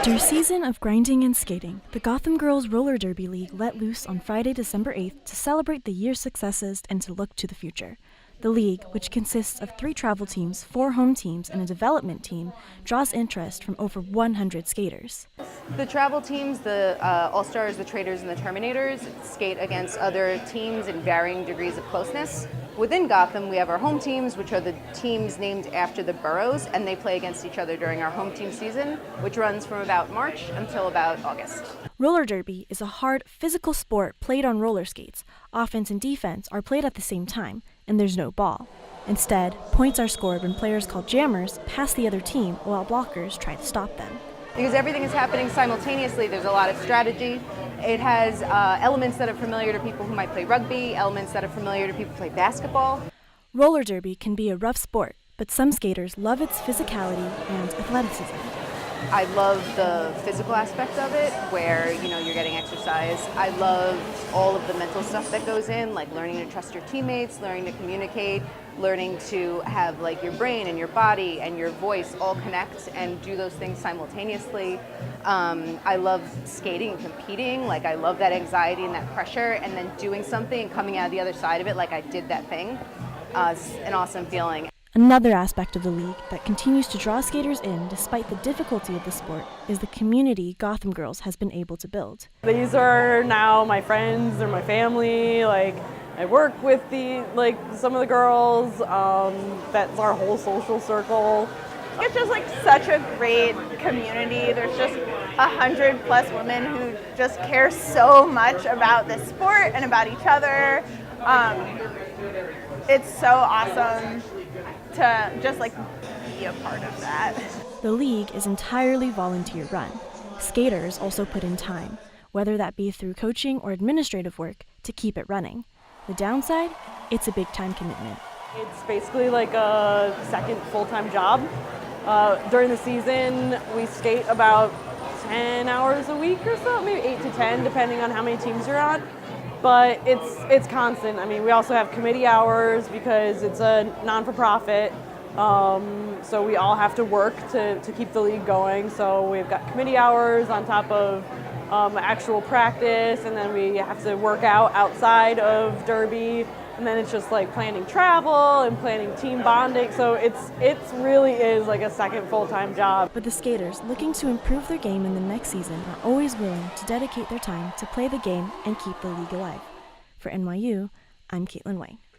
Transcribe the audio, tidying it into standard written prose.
After a season of grinding and skating, the Gotham Girls Roller Derby League let loose on Friday, December 8th to celebrate the year's successes and to look to the future. The league, which consists of 3 travel teams, 4 home teams, and a development team, draws interest from over 100 skaters. The travel teams, the All-Stars, the Traders, and the Terminators, skate against other teams in varying degrees of closeness. Within Gotham, we have our home teams, which are the teams named after the boroughs, and they play against each other during our home team season, which runs from about March until about August. Roller derby is a hard, physical sport played on roller skates. Offense and defense are played at the same time, and there's no ball. Instead, points are scored when players called jammers pass the other team while blockers try to stop them. Because everything is happening simultaneously, there's a lot of strategy. It has elements that are familiar to people who might play rugby, elements that are familiar to people who play basketball. Roller derby can be a rough sport, but some skaters love its physicality and athleticism. I love the physical aspect of it, where you're getting exercise. I love all of the mental stuff that goes in, like learning to trust your teammates, learning to communicate, learning to have your brain and your body and your voice all connect and do those things simultaneously. I love skating and competing. I love that anxiety and that pressure, and then doing something and coming out the other side of it like I did that thing. It's an awesome feeling. Another aspect of the league that continues to draw skaters in despite the difficulty of the sport is the community Gotham Girls has been able to build. These are now my friends, they're my family. I work with some of the girls. That's our whole social circle. It's just such a great community. There's just 100+ women who just care so much about this sport and about each other. It's so awesome to just be a part of that. The league is entirely volunteer run. Skaters also put in time, whether that be through coaching or administrative work, to keep it running. The downside? It's a big time commitment. It's basically a second full-time job. During the season, we skate about 10 hours a week or so, maybe 8 to 10, depending on how many teams you're on. But it's constant. We also have committee hours because it's a non-for-profit. So we all have to work to keep the league going. So we've got committee hours on top of actual practice, and then we have to work out outside of derby. And then it's just planning travel and planning team bonding. So it really is a second full-time job. But the skaters looking to improve their game in the next season are always willing to dedicate their time to play the game and keep the league alive. For NYU, I'm Caitlin White.